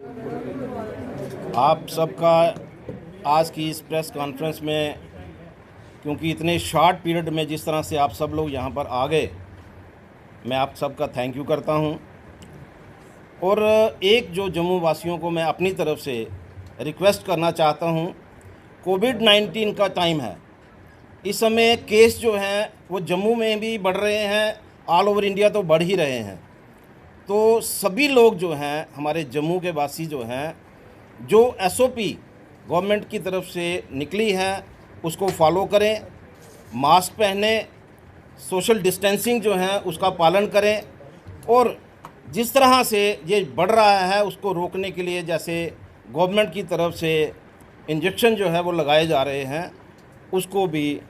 आप सबका आज की इस प्रेस कॉन्फ्रेंस में, क्योंकि इतने शॉर्ट पीरियड में जिस तरह से आप सब लोग यहाँ पर आ गए, मैं आप सबका थैंक यू करता हूँ। और एक जो जम्मू वासियों को मैं अपनी तरफ से रिक्वेस्ट करना चाहता हूँ, कोविड-19 का टाइम है। इस समय केस जो हैं वो जम्मू में भी बढ़ रहे हैं, ऑल ओवर इंडिया तो बढ़ ही रहे हैं। तो सभी लोग जो हैं, हमारे जम्मू के वासी जो हैं, जो एसओपी गवर्नमेंट की तरफ से निकली है उसको फॉलो करें, मास्क पहने, सोशल डिस्टेंसिंग जो है उसका पालन करें। और जिस तरह से ये बढ़ रहा है उसको रोकने के लिए जैसे गवर्नमेंट की तरफ से इंजेक्शन जो है वो लगाए जा रहे हैं, उसको भी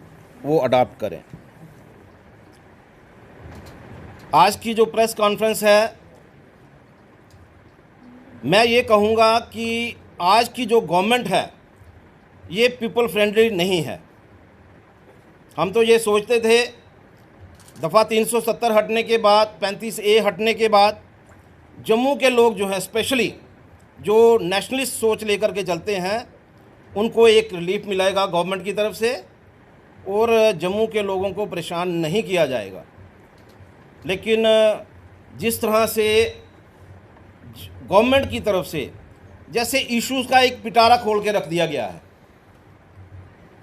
वो अडॉप्ट करें। आज की जो प्रेस कॉन्फ्रेंस है, मैं ये कहूँगा कि आज की जो गवर्नमेंट है ये पीपल फ्रेंडली नहीं है। हम तो ये सोचते थे दफ़ा 370 हटने के बाद, 35A हटने के बाद जम्मू के लोग जो हैं, स्पेशली जो नेशनलिस्ट सोच लेकर के चलते हैं, उनको एक रिलीफ मिलेगा गवर्नमेंट की तरफ से और जम्मू के लोगों को परेशान नहीं किया जाएगा। लेकिन जिस तरह से गवर्नमेंट की तरफ से जैसे इश्यूज़ का एक पिटारा खोल के रख दिया गया है,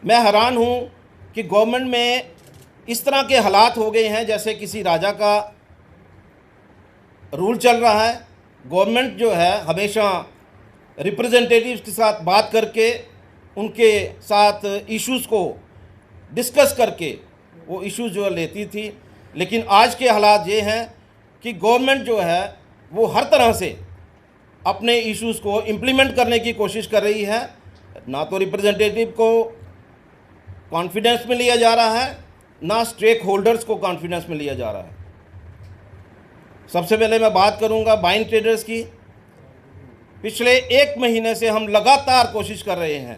मैं हैरान हूँ कि गवर्नमेंट में इस तरह के हालात हो गए हैं जैसे किसी राजा का रूल चल रहा है। गवर्नमेंट जो है हमेशा रिप्रेजेंटेटिव्स के साथ बात करके उनके साथ इश्यूज़ को डिस्कस करके वो इश्यूज़ जो लेती थी। लेकिन आज के हालात ये हैं कि गवर्नमेंट जो है वो हर तरह से अपने इश्यूज़ को इम्प्लीमेंट करने की कोशिश कर रही है। ना तो रिप्रेजेंटेटिव को कॉन्फिडेंस में लिया जा रहा है, ना स्टेक होल्डर्स को कॉन्फिडेंस में लिया जा रहा है। सबसे पहले मैं बात करूंगा वाइन ट्रेडर्स की। पिछले 1 महीने से हम लगातार कोशिश कर रहे हैं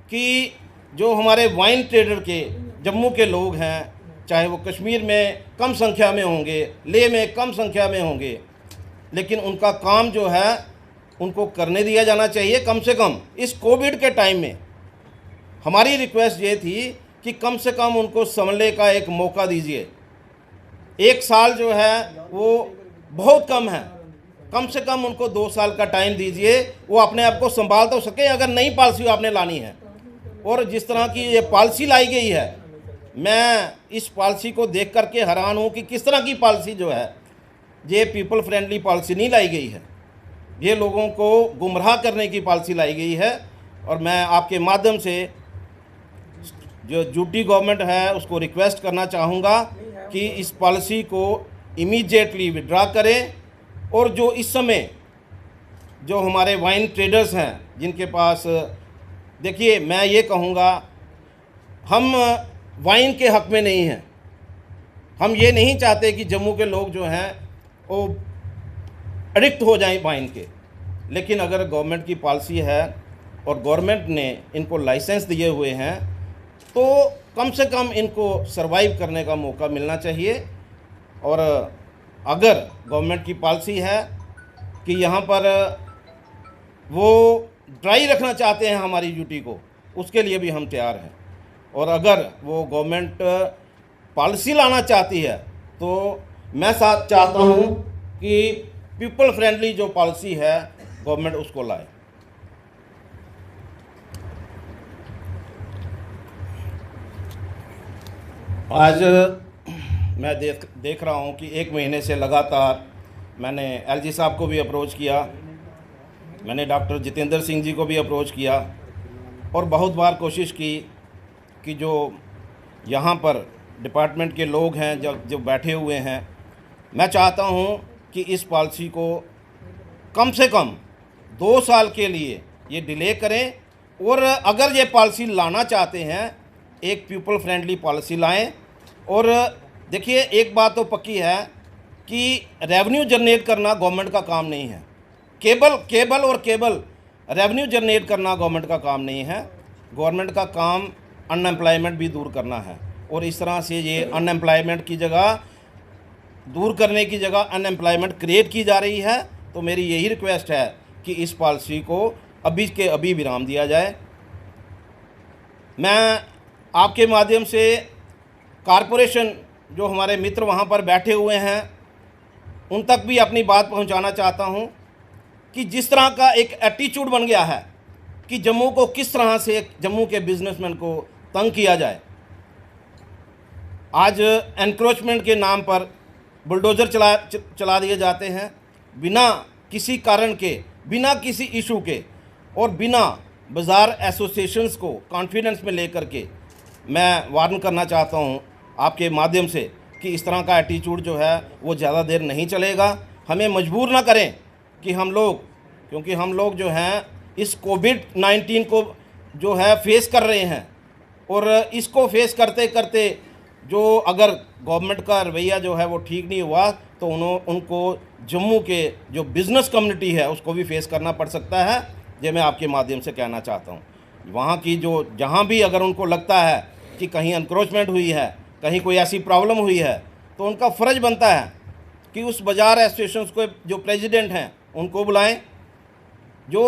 कि जो हमारे वाइन ट्रेडर के जम्मू के लोग हैं, चाहे वो कश्मीर में कम संख्या में होंगे, लेह में कम संख्या में होंगे, लेकिन उनका काम जो है उनको करने दिया जाना चाहिए। कम से कम इस कोविड के टाइम में हमारी रिक्वेस्ट ये थी कि कम से कम उनको संभलने का एक मौका दीजिए। 1 साल जो है वो बहुत कम है, कम से कम उनको 2 साल का टाइम दीजिए, वो अपने आप को संभाल तो सके अगर नई पॉलिसी आपने लानी है। और जिस तरह की ये पॉलिसी लाई गई है, मैं इस पॉलिसी को देख करके हैरान हूँ कि किस तरह की पॉलिसी जो है, ये पीपल फ्रेंडली पॉलिसी नहीं लाई गई है, ये लोगों को गुमराह करने की पॉलिसी लाई गई है। और मैं आपके माध्यम से जो यूटी गवर्नमेंट है उसको रिक्वेस्ट करना चाहूँगा कि इस पॉलिसी को इमीडिएटली विड्रा करें। और जो इस समय जो हमारे वाइन ट्रेडर्स हैं जिनके पास, देखिए मैं ये कहूँगा, हम वाइन के हक़ में नहीं हैं। हम ये नहीं चाहते कि जम्मू के लोग जो हैं वो एडिक्ट हो जाएं वाइन के। लेकिन अगर गवर्नमेंट की पॉलिसी है और गवर्नमेंट ने इनको लाइसेंस दिए हुए हैं, तो कम से कम इनको सरवाइव करने का मौका मिलना चाहिए। और अगर गवर्नमेंट की पॉलिसी है कि यहाँ पर वो ड्राई रखना चाहते हैं हमारी यूटी को, उसके लिए भी हम तैयार हैं। और अगर वो गवर्नमेंट पॉलिसी लाना चाहती है तो मैं साथ चाहता हूँ कि पीपल फ्रेंडली जो पॉलिसी है गवर्नमेंट उसको लाए। आज मैं देख रहा हूँ कि 1 महीने से लगातार मैंने एलजी साहब को भी अप्रोच किया, मैंने डॉक्टर जितेंद्र सिंह जी को भी अप्रोच किया और बहुत बार कोशिश की कि जो यहाँ पर डिपार्टमेंट के लोग हैं जो बैठे हुए हैं, मैं चाहता हूँ कि इस पॉलिसी को कम से कम 2 साल के लिए ये डिले करें। और अगर ये पॉलिसी लाना चाहते हैं, एक पीपल फ्रेंडली पॉलिसी लाएं। और देखिए एक बात तो पक्की है कि रेवेन्यू जनरेट करना गवर्नमेंट का काम नहीं है। केबल रेवेन्यू जनरेट करना गवर्नमेंट का काम नहीं है। गवर्नमेंट का काम अनएम्प्लॉयमेंट भी दूर करना है। और इस तरह से ये अनएम्प्लॉयमेंट की जगह, दूर करने की जगह अनएम्प्लॉयमेंट क्रिएट की जा रही है। तो मेरी यही रिक्वेस्ट है कि इस पॉलिसी को अभी के अभी विराम दिया जाए। मैं आपके माध्यम से कॉरपोरेशन जो हमारे मित्र वहाँ पर बैठे हुए हैं उन तक भी अपनी बात पहुँचाना चाहता हूँ कि जिस तरह का एक एटीट्यूड बन गया है कि जम्मू को किस तरह से जम्मू के बिजनेसमैन को तंग किया जाए। आज एनक्रोचमेंट के नाम पर बुलडोज़र चला दिए जाते हैं बिना किसी कारण के, बिना किसी इशू के और बिना बाज़ार एसोसिएशंस को कॉन्फिडेंस में लेकर के। मैं वार्न करना चाहता हूं आपके माध्यम से कि इस तरह का एटीट्यूड जो है वो ज़्यादा देर नहीं चलेगा। हमें मजबूर ना करें कि हम लोग, क्योंकि हम लोग जो हैं इस कोविड-19 को जो है फेस कर रहे हैं और इसको फेस करते करते जो अगर गवर्नमेंट का रवैया जो है वो ठीक नहीं हुआ तो उनको जम्मू के जो बिज़नेस कम्युनिटी है उसको भी फेस करना पड़ सकता है। ये मैं आपके माध्यम से कहना चाहता हूँ। वहाँ की जो जहाँ भी अगर उनको लगता है कि कहीं एनक्रोचमेंट हुई है, कहीं कोई ऐसी प्रॉब्लम हुई है, तो उनका फ़र्ज़ बनता है कि उस बाज़ार एसोसिएशन को जो प्रेसिडेंट हैं उनको बुलाएं। जो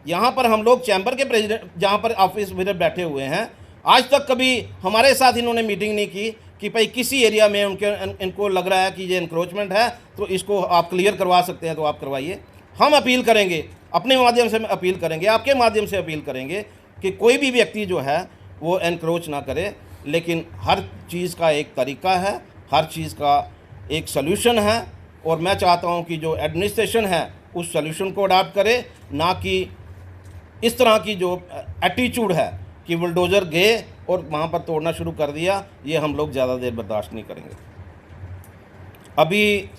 यहाँ पर हम लोग चैम्बर के प्रेसिडेंट जहाँ पर ऑफिस में बैठे हुए हैं, आज तक कभी हमारे साथ इन्होंने मीटिंग नहीं की कि भाई किसी एरिया में इनको लग रहा है कि ये इंक्रोचमेंट है तो इसको आप क्लियर करवा सकते हैं तो आप करवाइए। हम अपील करेंगे, अपने माध्यम से अपील करेंगे, आपके माध्यम से अपील करेंगे कि कोई भी व्यक्ति जो है वो एनक्रोच ना करे, लेकिन हर चीज़ का एक तरीका है, हर चीज़ का एक सल्यूशन है। और मैं चाहता हूँ कि जो एडमिनिस्ट्रेशन है उस सल्यूशन को अडाप्ट करे, ना कि इस तरह की जो एटीट्यूड है कि बुलडोज़र गए और वहाँ पर तोड़ना शुरू कर दिया। ये हम लोग ज़्यादा देर बर्दाश्त नहीं करेंगे। अभी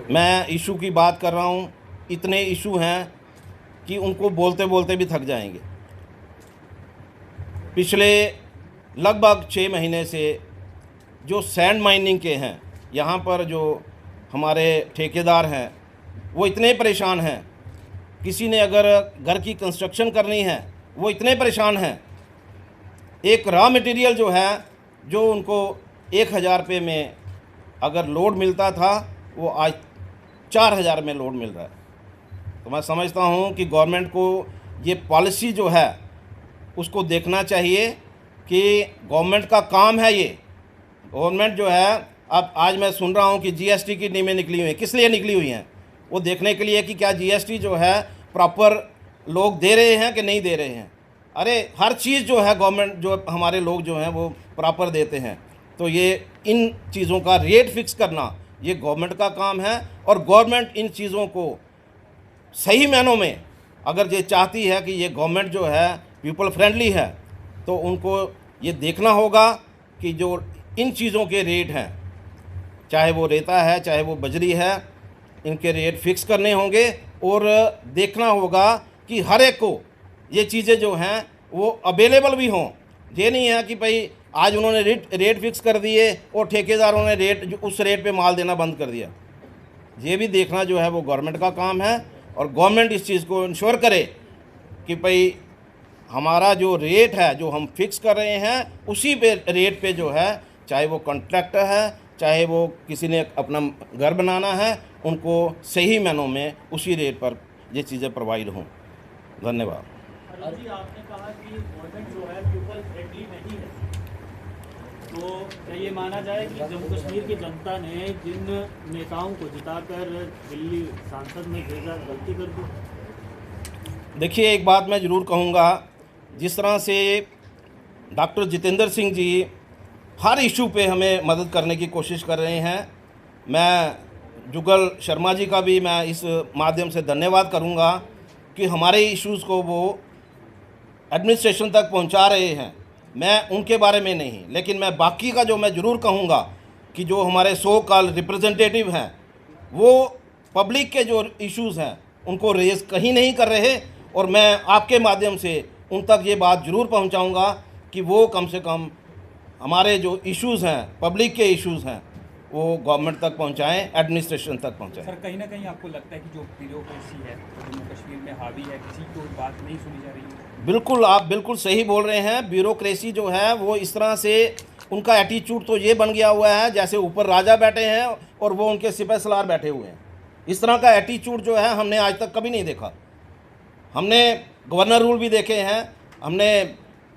मैं इशू की बात कर रहा हूँ, इतने इशू हैं कि उनको बोलते बोलते भी थक जाएंगे। पिछले लगभग 6 महीने से जो सैंड माइनिंग के हैं, यहाँ पर जो हमारे ठेकेदार हैं वो इतने परेशान हैं। किसी ने अगर घर की कंस्ट्रक्शन करनी है वो इतने परेशान हैं। एक रॉ मटेरियल जो है जो उनको 1000 रुपये में अगर लोड मिलता था वो आज 4000 में लोड मिल रहा है। तो मैं समझता हूँ कि गवर्नमेंट को ये पॉलिसी जो है उसको देखना चाहिए कि गवर्नमेंट का काम है ये। गवर्नमेंट जो है, अब आज मैं सुन रहा हूँ कि जीएसटी की नीमें निकली हुई हैं। किस लिए निकली हुई हैं? वो देखने के लिए कि क्या जीएसटी जो है प्रॉपर लोग दे रहे हैं कि नहीं दे रहे हैं। अरे हर चीज़ जो है गवर्नमेंट, जो हमारे लोग जो हैं वो प्रॉपर देते हैं। तो ये इन चीज़ों का रेट फिक्स करना ये गवर्नमेंट का काम है। और गवर्नमेंट इन चीज़ों को सही मायनों में अगर ये चाहती है कि ये गवर्नमेंट जो है पीपल फ्रेंडली है, तो उनको ये देखना होगा कि जो इन चीज़ों के रेट हैं, चाहे वो रेता है चाहे वो बजरी है, इनके रेट फिक्स करने होंगे। और देखना होगा कि हर एक को ये चीज़ें जो हैं वो अवेलेबल भी हों। ये नहीं है कि भाई आज उन्होंने रेट फिक्स कर दिए और ठेकेदारों ने रेट उस रेट पे माल देना बंद कर दिया। ये भी देखना जो है वो गवर्नमेंट का काम है। और गवर्नमेंट इस चीज़ को इंश्योर करे कि भाई हमारा जो रेट है जो हम फिक्स कर रहे हैं उसी पे रेट पे जो है, चाहे वो कॉन्ट्रैक्टर है चाहे वो किसी ने अपना घर बनाना है, उनको सही मायनों में उसी रेट पर ये चीज़ें प्रोवाइड हों। धन्यवाद। जी, आपने कहा कि गवर्नमेंट जो है पीपल फ्रेंडली नहीं है, तो क्या ये माना जाए कि जम्मू कश्मीर की जनता ने जिन नेताओं को जिताकर दिल्ली सांसद में भेजा गलती कर दी? देखिए, एक बात मैं ज़रूर कहूँगा, जिस तरह से डॉक्टर जितेंद्र सिंह जी हर इशू पे हमें मदद करने की कोशिश कर रहे हैं, मैं जुगल शर्मा जी का भी मैं इस माध्यम से धन्यवाद करूँगा कि हमारे इश्यूज़ को वो एडमिनिस्ट्रेशन तक पहुँचा रहे हैं। मैं उनके बारे में नहीं, लेकिन मैं बाकी का जो मैं ज़रूर कहूँगा कि जो हमारे सो कॉल रिप्रेजेंटेटिव हैं वो पब्लिक के जो इश्यूज़ हैं उनको रेज़ कहीं नहीं कर रहे। और मैं आपके माध्यम से उन तक ये बात ज़रूर पहुँचाऊँगा कि वो कम से कम हमारे जो इश्यूज़ हैं, पब्लिक के इश्यूज़ हैं, वो गवर्नमेंट तक पहुंचाएं, एडमिनिस्ट्रेशन तक पहुंचाएं। सर, कहीं ना कहीं आपको लगता है कि जो ब्यूरोक्रेसी है जम्मू कश्मीर में हावी है, किसी को बात नहीं सुनी जा रही है? बिल्कुल, आप बिल्कुल सही बोल रहे हैं। ब्यूरोक्रेसी जो है वो इस तरह से उनका एटीट्यूड तो ये बन गया हुआ है जैसे ऊपर राजा बैठे हैं और वो उनके सिपह सलार बैठे हुए हैं। इस तरह का एटीट्यूड जो है हमने आज तक कभी नहीं देखा। हमने गवर्नर रूल भी देखे हैं, हमने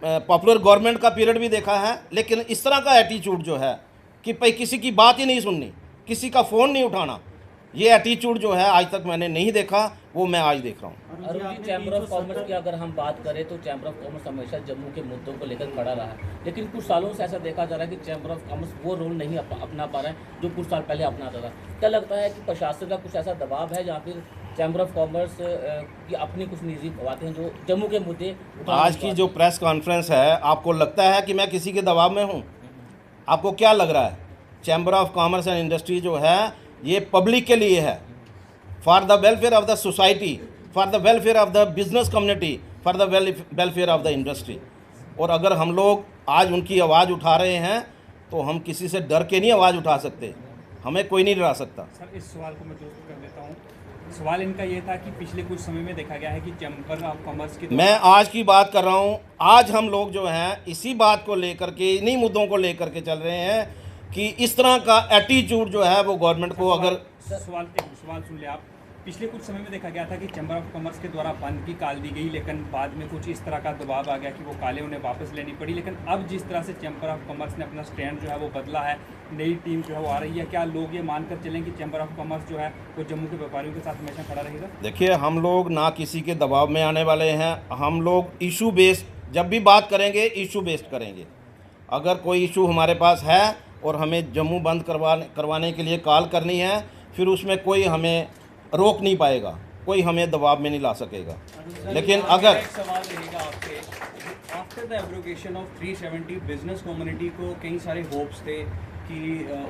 पॉपुलर गवर्नमेंट का पीरियड भी देखा है, लेकिन इस तरह का एटीट्यूड जो है कि भाई किसी की बात ही नहीं सुननी, किसी का फ़ोन नहीं उठाना, ये एटीट्यूड जो है आज तक मैंने नहीं देखा, वो मैं आज देख रहा हूँ। Arun ji, chamber of commerce की अगर हम बात करें तो चैम्बर ऑफ कॉमर्स हमेशा जम्मू के मुद्दों को लेकर खड़ा रहा है, लेकिन कुछ सालों से ऐसा देखा जा रहा है कि चैम्बर ऑफ कॉमर्स वो रोल नहीं अपना पा रहा है जो कुछ साल पहले अपनाता था। क्या लगता है कि प्रशासन का कुछ ऐसा दबाव है, या फिर चैम्बर ऑफ कॉमर्स की अपनी कुछ निजी बातें हैं जो जम्मू के मुद्दे आज की जो प्रेस कॉन्फ्रेंस है, आपको लगता है कि मैं किसी के दबाव में हूँ? आपको क्या लग रहा है? Chamber of commerce and industry जो है ये पब्लिक के लिए है, for the welfare of the society, for the welfare of the business community, for the welfare of the industry. और अगर हम लोग आज उनकी आवाज़ उठा रहे हैं तो हम किसी से डर के नहीं आवाज़ उठा सकते, हमें कोई नहीं डरा सकता। सर, इस सवाल को मैं दुरुस्त कर देता हूँ। सवाल इनका ये था कि पिछले कुछ समय में देखा गया है कि चैम्बर ऑफ कॉमर्स की मैं आज की बात कर रहा हूँ। आज हम लोग जो हैं इसी बात को लेकर के, इन्हीं मुद्दों को लेकर के चल रहे हैं कि इस तरह का एटीट्यूड जो है वो गवर्नमेंट को अगर सवाल सुन ले आप। पिछले कुछ समय में देखा गया था कि चैम्बर ऑफ कॉमर्स के द्वारा बंद की काल दी गई, लेकिन बाद में कुछ इस तरह का दबाव आ गया कि वो कालें उन्हें वापस लेनी पड़ी। लेकिन अब जिस तरह से चैम्बर ऑफ कॉमर्स ने अपना स्टैंड जो है वो बदला है, नई टीम जो है वो आ रही है, क्या लोग ये मानकर चलें कि चैम्बर ऑफ कॉमर्स जो है वो जम्मू के व्यापारियों के साथ हमेशा खड़ा रहेगा? देखिए, हम लोग ना किसी के दबाव में आने वाले हैं। हम लोग इशू बेस्ड जब भी बात करेंगे, इशू बेस्ड करेंगे। अगर कोई इशू हमारे पास है और हमें जम्मू बंद करवाने के लिए कॉल करनी है, फिर उसमें कोई हमें रोक नहीं पाएगा, कोई हमें दबाव में नहीं ला सकेगा। लेकिन अगर एक सवाल रहेगा आपसे, after the abrogation of 370 business community को कई सारे होप्स थे कि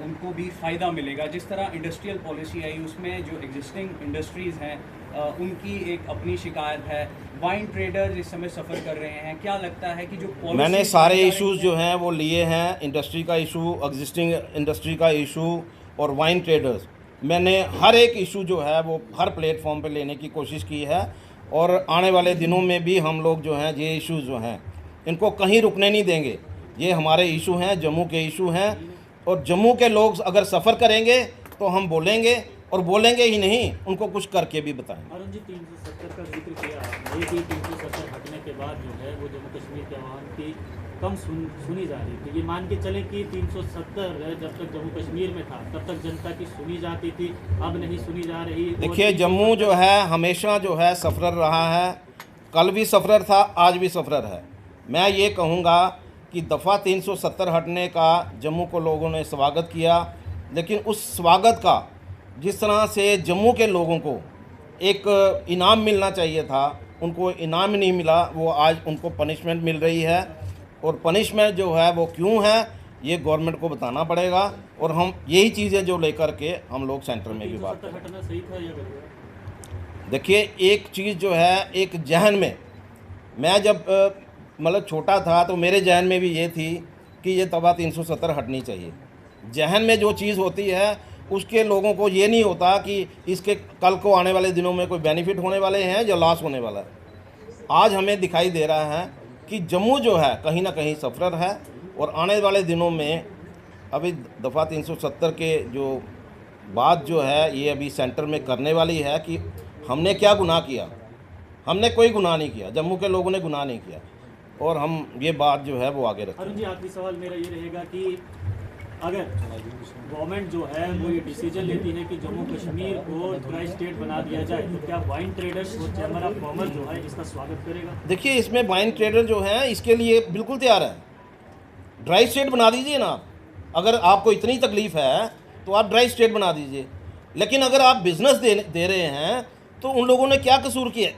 उनको भी फ़ायदा मिलेगा। जिस तरह इंडस्ट्रियल पॉलिसी आई उसमें जो एग्जिस्टिंग इंडस्ट्रीज़ हैं उनकी एक अपनी शिकायत है, वाइन ट्रेडर्स इस समय सफ़र कर रहे हैं। क्या लगता है कि जो मैंने सारे इश्यूज जो हैं वो लिए हैं, इंडस्ट्री का इशू, एग्जिस्टिंग इंडस्ट्री का इशू और वाइन ट्रेडर्स, मैंने हर एक इशू जो है वो हर प्लेटफॉर्म पे लेने की कोशिश की है। और आने वाले दिनों में भी हम लोग जो हैं ये इश्यूज जो हैं इनको कहीं रुकने नहीं देंगे। ये हमारे इशू हैं, जम्मू के इशू हैं, और जम्मू के लोग अगर सफ़र करेंगे तो हम बोलेंगे, और बोलेंगे ही नहीं, उनको कुछ करके भी बताएंगे। अरुण जी, 370 का जिक्र किया आपने कि 370 हटने के बाद जो है वो जम्मू कश्मीर के आवाम की कम सुनी जा रही थी। ये मान के चले कि 370 जब तक जम्मू कश्मीर में था तब तक जनता की सुनी जाती थी, अब नहीं सुनी जा रही। देखिए, जम्मू जो है हमेशा जो है सफरर रहा है, कल भी सफरर था, आज भी सफरर है। मैं ये कहूँगा कि दफ़ा 370 हटने का जम्मू को लोगों ने स्वागत किया, लेकिन उस स्वागत का जिस तरह से जम्मू के लोगों को एक इनाम मिलना चाहिए था, उनको इनाम नहीं मिला। वो आज उनको पनिशमेंट मिल रही है, और पनिशमेंट जो है वो क्यों है ये गवर्नमेंट को बताना पड़ेगा। और हम यही चीज़ें जो लेकर के हम लोग सेंटर में भी बात करें। हटना सही था या गलत? देखिए, एक चीज़ जो है एक जहन में, मैं जब मतलब छोटा था तो मेरे जहन में भी ये थी कि ये दफ़ा 370 हटनी चाहिए। जहन में जो चीज़ होती है उसके लोगों को ये नहीं होता कि इसके कल को आने वाले दिनों में कोई बेनिफिट होने वाले हैं या लॉस होने वाला है। आज हमें दिखाई दे रहा है कि जम्मू जो है कहीं ना कहीं सफरर है, और आने वाले दिनों में अभी दफ़ा 370 के जो बात जो है ये अभी सेंटर में करने वाली है कि हमने क्या गुनाह किया। हमने कोई गुनाह नहीं किया, जम्मू के लोगों ने गुनाह नहीं किया, और हम ये बात जो है वो आगे रखें। अरुण जी, आखिरी सवाल मेरा ये रहेगा कि अगर गवर्नमेंट जो है वो ये डिसीजन लेती है कि जम्मू कश्मीर को ड्राई स्टेट बना दिया जाए, तो क्या वाइन ट्रेडर्स और चैम्बर ऑफ कॉमर्स जो है इसका स्वागत करेगा? देखिए, इसमें वाइन ट्रेडर जो हैं इसके लिए बिल्कुल तैयार है। ड्राई स्टेट बना दीजिए ना, अगर आपको इतनी तकलीफ़ है तो आप ड्राई स्टेट बना दीजिए। लेकिन अगर आप बिज़नेस दे रहे हैं तो उन लोगों ने क्या कसूर किया?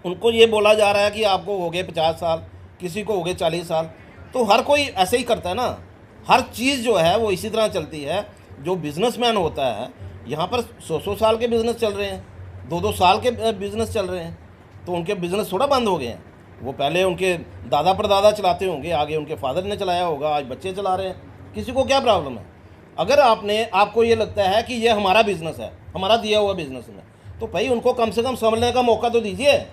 उनको ये बोला जा रहा है कि आपको हो गए 50 साल, किसी को हो गए 40 साल। तो हर कोई ऐसे ही करता है ना, हर चीज़ जो है वो इसी तरह चलती है। जो बिज़नेसमैन होता है, यहाँ पर 100 साल के बिज़नेस चल रहे हैं, 2 साल के बिज़नेस चल रहे हैं, तो उनके बिज़नेस थोड़ा बंद हो गए हैं। वो पहले उनके दादा परदादा चलाते होंगे, आगे उनके फादर ने चलाया होगा, आज बच्चे चला रहे हैं, किसी को क्या प्रॉब्लम है? अगर आपको ये लगता है कि ये हमारा बिज़नेस है, हमारा दिया हुआ बिज़नेस है, तो भाई उनको कम से कम संभलने का मौका तो दीजिए।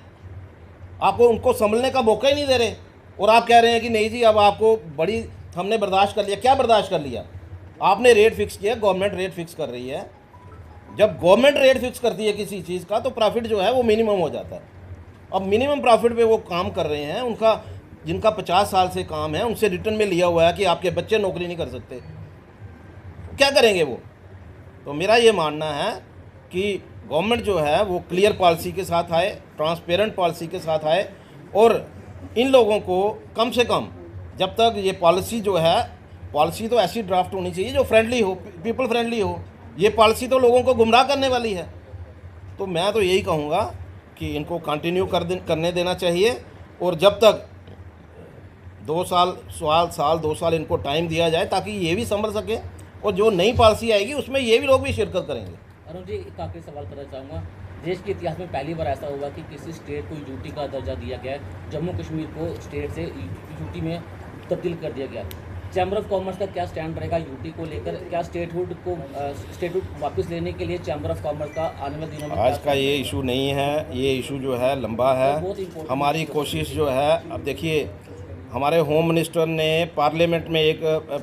आपको उनको संभलने का मौका ही नहीं दे रहे, और आप कह रहे हैं कि नहीं जी अब आपको बड़ी हमने बर्दाश्त कर लिया। क्या बर्दाश्त कर लिया? आपने रेट फिक्स किया, गवर्नमेंट रेट फिक्स कर रही है, जब गवर्नमेंट रेट फिक्स करती है किसी चीज़ का तो प्रॉफिट जो है वो मिनिमम हो जाता है। अब मिनिमम प्रॉफिट पे वो काम कर रहे हैं, उनका जिनका 50 साल से काम है उनसे रिटर्न में लिया हुआ है कि आपके बच्चे नौकरी नहीं कर सकते, क्या करेंगे वो। तो मेरा ये मानना है कि गवर्नमेंट जो है वो क्लियर पॉलिसी के साथ आए, ट्रांसपेरेंट पॉलिसी के साथ आए, और इन लोगों को कम से कम जब तक ये पॉलिसी जो है, पॉलिसी तो ऐसी ड्राफ्ट होनी चाहिए जो फ्रेंडली हो, पीपल फ्रेंडली हो। ये पॉलिसी तो लोगों को गुमराह करने वाली है। तो मैं तो यही कहूँगा कि इनको कंटिन्यू करने देना चाहिए, और जब तक 2 साल इनको टाइम दिया जाए ताकि ये भी संभल सके, और जो नई पॉलिसी आएगी उसमें ये भी लोग भी शिरकत करेंगे। अरुण जी, एक आखिरी सवाल करना चाहूँगा। देश के इतिहास में पहली बार ऐसा हुआ कि किसी स्टेट को यूटी का दर्जा दिया गया है, जम्मू कश्मीर को स्टेट से यूटी में तब्दील कर दिया गया। चैम्बर ऑफ कॉमर्स का क्या स्टैंड रहेगा यूटी को लेकर? क्या स्टेटहुड वापस लेने के लिए चैम्बर ऑफ कॉमर्स का आने वाले दिनों में आज का ये इशू नहीं है, ये इशू जो है लंबा है। हमारी कोशिश जो है, अब देखिए हमारे होम मिनिस्टर ने पार्लियामेंट में एक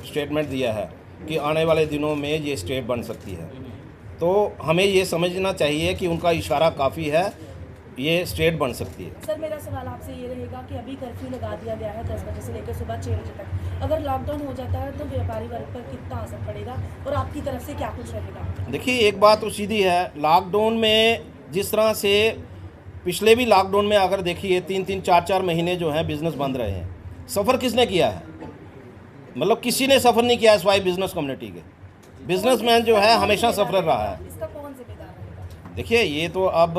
स्टेटमेंट दिया है कि आने वाले दिनों में ये स्टेट बन सकती है। तो हमें ये समझना चाहिए कि उनका इशारा काफ़ी है, ये स्टेट बन सकती है। सर, मेरा सवाल आपसे ये रहेगा कि अभी कर्फ्यू लगा दिया गया है 10 बजे से लेकर सुबह 6 बजे तक। अगर लॉकडाउन हो जाता है तो व्यापारी वर्ग पर कितना असर पड़ेगा और आपकी तरफ से क्या कुछ रहेगा? देखिए, एक बात तो सीधी है, लॉकडाउन में जिस तरह से पिछले भी लॉकडाउन में अगर देखिए 3-3, 4-4 महीने जो हैं बिज़नेस बंद रहे हैं। सफ़र किसने किया है? मतलब किसी ने सफ़र नहीं किया है सिवाय बिज़नेस कम्युनिटी के। बिजनेसमैन जो है हमेशा सफर रहा है। इसका कौन जिम्मेदार रहेगा? देखिए, ये तो अब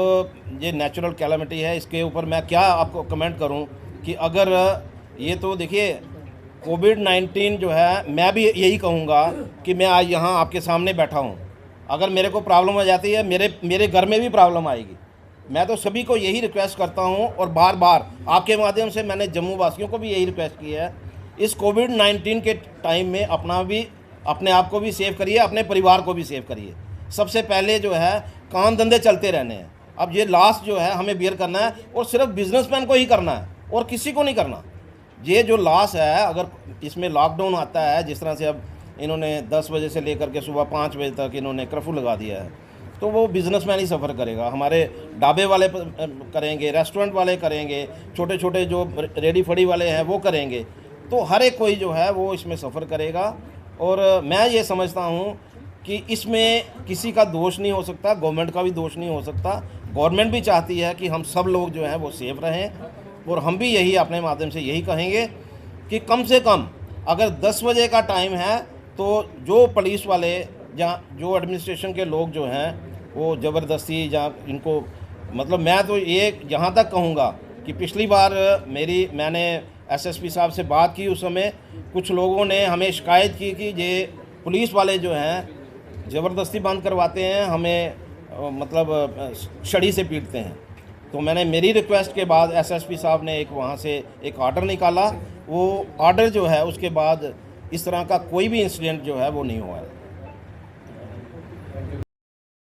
ये नेचुरल कैलामिटी है, इसके ऊपर मैं क्या आपको कमेंट करूं कि अगर ये तो देखिए कोविड-19 जो है, मैं भी यही कहूँगा कि मैं आज यहाँ आपके सामने बैठा हूँ, अगर मेरे को प्रॉब्लम हो जाती है, मेरे घर में भी प्रॉब्लम आएगी। मैं तो सभी को यही रिक्वेस्ट करता हूँ, और बार बार आपके माध्यम से मैंने जम्मू वासियों को भी यही रिक्वेस्ट की है, इस कोविड-19 के टाइम में अपने आप को भी सेव करिए, अपने परिवार को भी सेव करिए। सबसे पहले जो है काम धंधे चलते रहने हैं। अब ये लॉस जो है हमें बियर करना है, और सिर्फ बिजनेसमैन को ही करना है और किसी को नहीं करना। ये जो लॉस है, अगर इसमें लॉकडाउन आता है, जिस तरह से अब इन्होंने 10 बजे से लेकर के सुबह 5 बजे तक इन्होंने कर्फ्यू लगा दिया है, तो वो बिजनेसमैन ही सफ़र करेगा। हमारे ढाबे वाले करेंगे, रेस्टोरेंट वाले करेंगे, छोटे छोटे जो रेडी फड़ी वाले हैं वो करेंगे। तो हर एक कोई जो है वो इसमें सफ़र करेगा। और मैं ये समझता हूँ कि इसमें किसी का दोष नहीं हो सकता, गवर्नमेंट का भी दोष नहीं हो सकता। गवर्नमेंट भी चाहती है कि हम सब लोग जो हैं वो सेफ रहें, और हम भी यही अपने माध्यम से यही कहेंगे कि कम से कम अगर 10 बजे का टाइम है तो जो पुलिस वाले या जो एडमिनिस्ट्रेशन के लोग जो हैं वो ज़बरदस्ती इनको, मतलब मैं तो ये यहाँ तक कहूँगा कि पिछली बार मैंने एसएसपी साहब से बात की, उस समय कुछ लोगों ने हमें शिकायत की कि ये पुलिस वाले जो हैं ज़बरदस्ती बंद करवाते हैं, हमें मतलब छड़ी से पीटते हैं। तो मेरी रिक्वेस्ट के बाद एसएसपी साहब ने वहाँ से एक ऑर्डर निकाला। वो ऑर्डर जो है उसके बाद इस तरह का कोई भी इंसिडेंट जो है वो नहीं हुआ है।